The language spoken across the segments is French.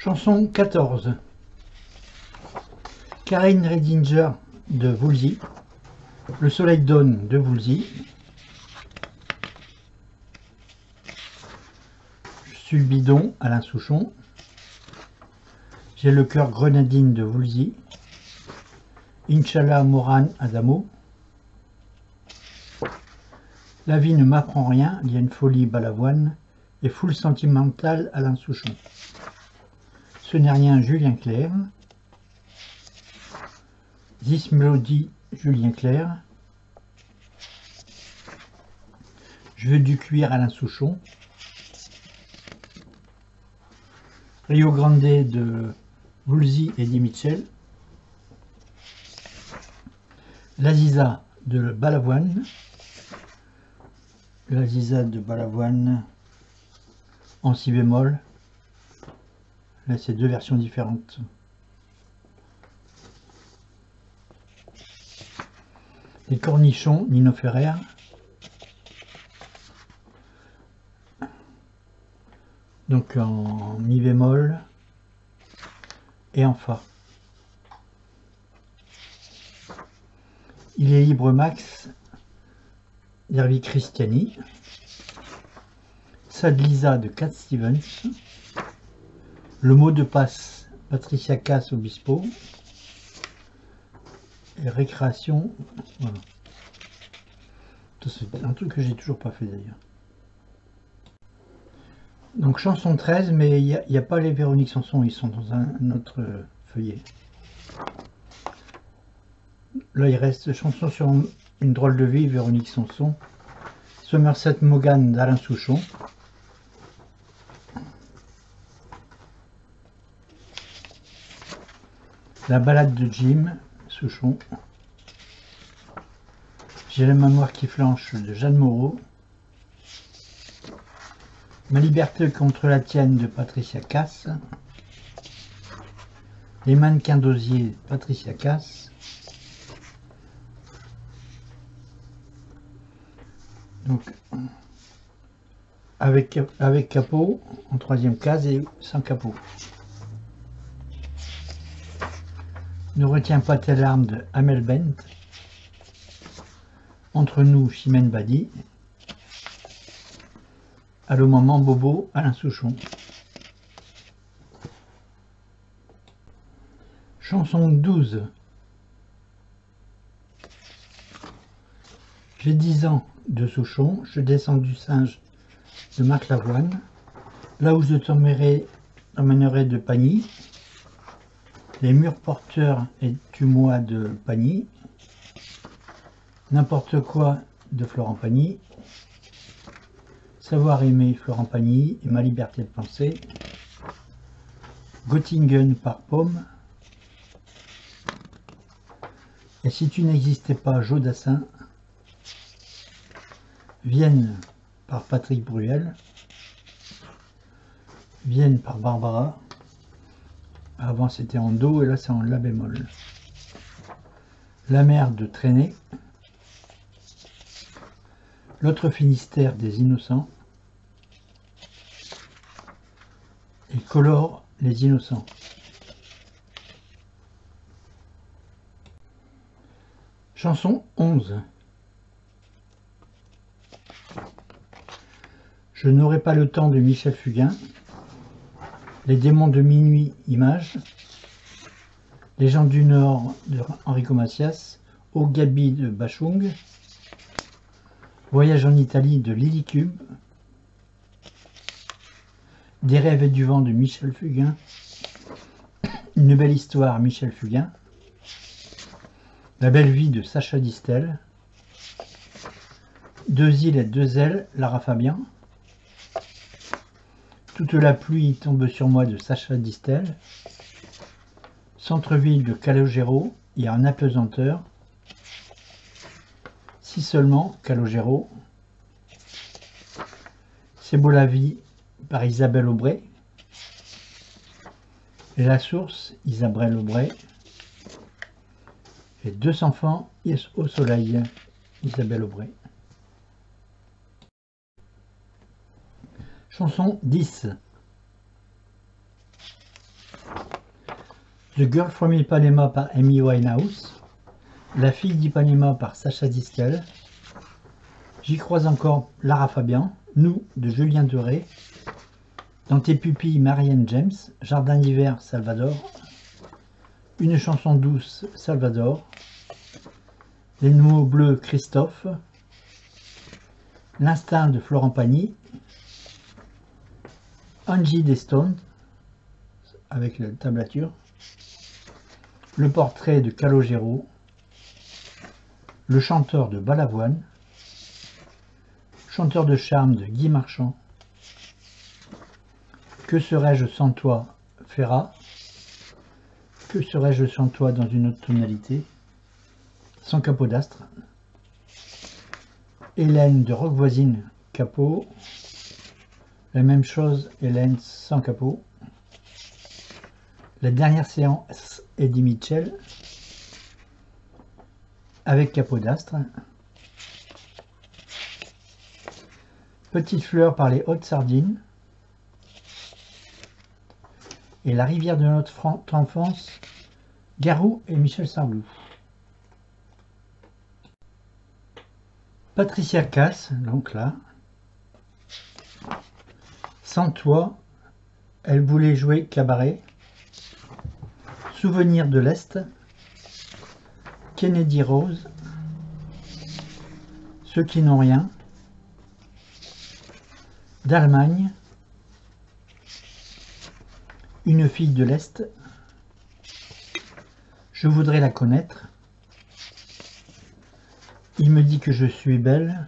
Chanson 14. Karine Redinger de Woolsey. Le soleil donne de Woolsey. Je suis le bidon, Alain Souchon. J'ai le cœur grenadine de Woolsey. Inch'Allah Moran Adamo. La vie ne m'apprend rien, il y a une folie Balavoine et foule sentimentale Alain Souchon. Ce n'est rien Julien Clerc. This Melody Julien Clerc. Je veux du cuir Alain Souchon. Rio Grande de Woolsey et Eddie Mitchell. L'Aziza de Balavoine. L'Aziza de Balavoine en si bémol. Là, c'est deux versions différentes. Les cornichons, Nino Ferrer. Donc en mi bémol et en fa. Il est libre Max d'Hervé Christiani. Sad Lisa de Cat Stevens. Le mot de passe, Patricia Cass Obispo. Et récréation, voilà. C'est un truc que j'ai toujours pas fait d'ailleurs. Donc chanson 13, mais il n'y a pas les Véronique Sanson, ils sont dans un autre feuillet. Là il reste chanson sur une drôle de vie, Véronique Sanson. Somerset Maugham d'Alain Souchon. La balade de Jim, Souchon. J'ai la mémoire qui flanche de Jeanne Moreau. Ma liberté contre la tienne de Patricia Cass. Les mannequins d'osier, Patricia Cass. Donc, avec capot en troisième case et sans capot. Ne retiens pas tes larmes de Amel Bent. Entre nous, Chimène Badi. Allô maman Bobo, Alain Souchon. Chanson 12. J'ai 10 ans de Souchon, je descends du singe de Marc Lavoine. Là où je t'emmènerai de Pagny. Les murs porteurs et tu moi de Pagny. N'importe quoi de Florent Pagny. Savoir aimer Florent Pagny et ma liberté de penser. Göttingen par Pomme. Et si tu n'existais pas, Jodassin. Vienne par Patrick Bruel. Vienne par Barbara. Avant c'était en do et là c'est en la bémol. La mer de Traîner. L'autre Finistère des Innocents. Et Colore les Innocents. Chanson 11. Je n'aurai pas le temps de Michel Fugain. Les démons de minuit, images. Les gens du Nord de Enrico Macias. Au Gabi de Bachung. Voyage en Italie de Lily Cube. Des rêves et du vent de Michel Fugain. Une belle histoire, Michel Fugain. La belle vie de Sacha Distel. Deux îles et deux ailes, Lara Fabian. Toute la pluie tombe sur moi de Sacha Distel. Centre-ville de Calogero, il y a un apesanteur. Si seulement, Calogero. C'est beau la vie par Isabelle Aubray. Et la source, Isabelle Aubray. Et deux enfants au soleil, Isabelle Aubray. Chanson 10. The Girl from Ipanema par Amy Winehouse, La fille d'Ipanema par Sacha Distel, J'y crois encore Lara Fabian, Nous de Julien Doré, Dans tes pupilles Marianne James, Jardin d'hiver Salvador, Une chanson douce Salvador, Les mots bleus Christophe, L'instinct de Florent Pagny, Angie des Stones avec la tablature, Le portrait de Calogero, Le chanteur de Balavoine, Chanteur de charme de Guy Marchand, Que serais-je sans toi Ferrat, Que serais-je sans toi dans une autre tonalité, Sans Capodastre, Hélène de Roque Voisine Capot, La même chose Hélène sans capot, La dernière séance Eddie Mitchell avec Capodastre, Petite fleur par les hautes sardines et La rivière de notre enfance, Garou et Michel Sardou. Patricia Cass, donc là, Sans toi, elle voulait jouer cabaret, Souvenir de l'Est, Kennedy Rose, Ceux qui n'ont rien, D'Allemagne, Une fille de l'Est, Je voudrais la connaître, Il me dit que je suis belle,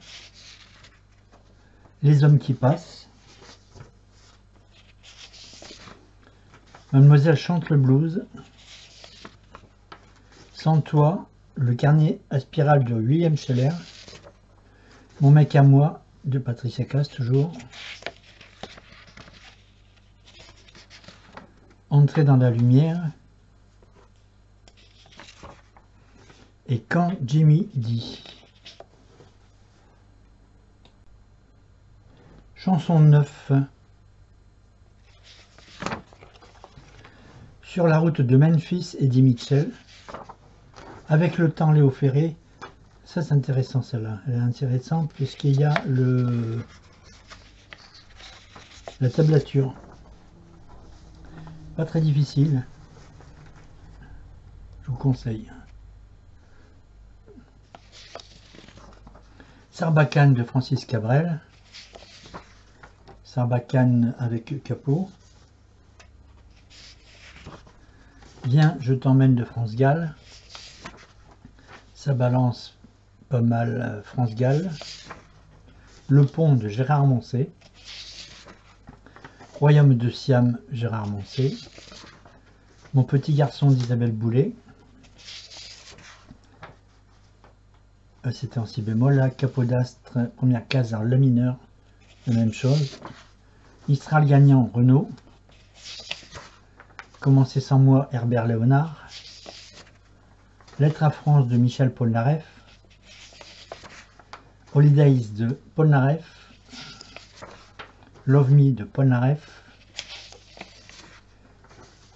Les hommes qui passent, Mademoiselle chante le blues, Sans toi, Le carnet à spirale de William Scheller, Mon mec à moi de Patricia Cass toujours, Entrer dans la lumière et Quand Jimmy dit. Chanson 9. Sur la route de Memphis, Eddie Mitchell. Avec le temps, Léo Ferré. Ça, c'est intéressant, celle-là. Elle est intéressante puisqu'il y a la tablature. Pas très difficile. Je vous conseille. Sarbacane de Francis Cabrel. Sarbacane avec Capot. Viens, je t'emmène de France Gall. Ça balance pas mal France Gall. Le pont de Gérard Moncé. Royaume de Siam, Gérard Moncé. Mon petit garçon d'Isabelle Boulay. C'était en si bémol. Là, Capodastre, première case en la mineur. La même chose. Mistral gagnant, Renaud. Commencer sans moi, Herbert Léonard. Lettre à France de Michel Polnareff. Holidays de Polnareff. Love Me de Polnareff.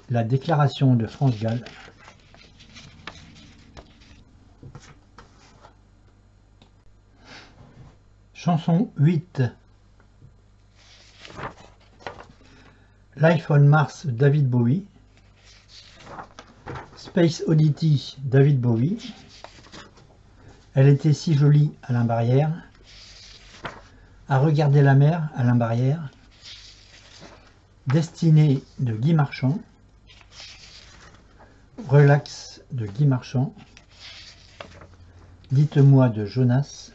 La déclaration de France Gall. Chanson 8. Life on Mars, David Bowie. Space Oddity, David Bowie. Elle était si jolie, Alain Barrière. À regarder la mer, Alain Barrière. Destinée de Guy Marchand. Relax de Guy Marchand. Dites-moi de Jonas.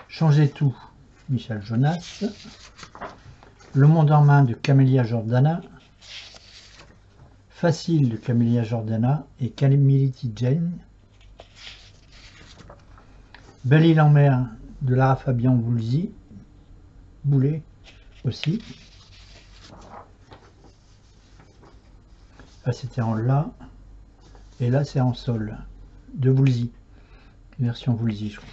Changez tout, Michel Jonas. Le monde en main de Camélia Jordana. Facile de Camélia Jordana et Camility Jane. Belle île en mer de Lara Fabian Boulet aussi. Là c'était en La et là c'est en Sol de Woolsey, version Woolsey je crois.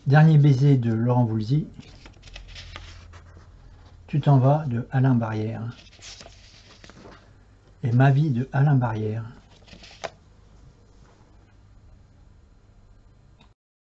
Dernier baiser de Laurent Woolsey. Tu t'en vas de Alain Barrière. et Ma vie de Alain Barrière.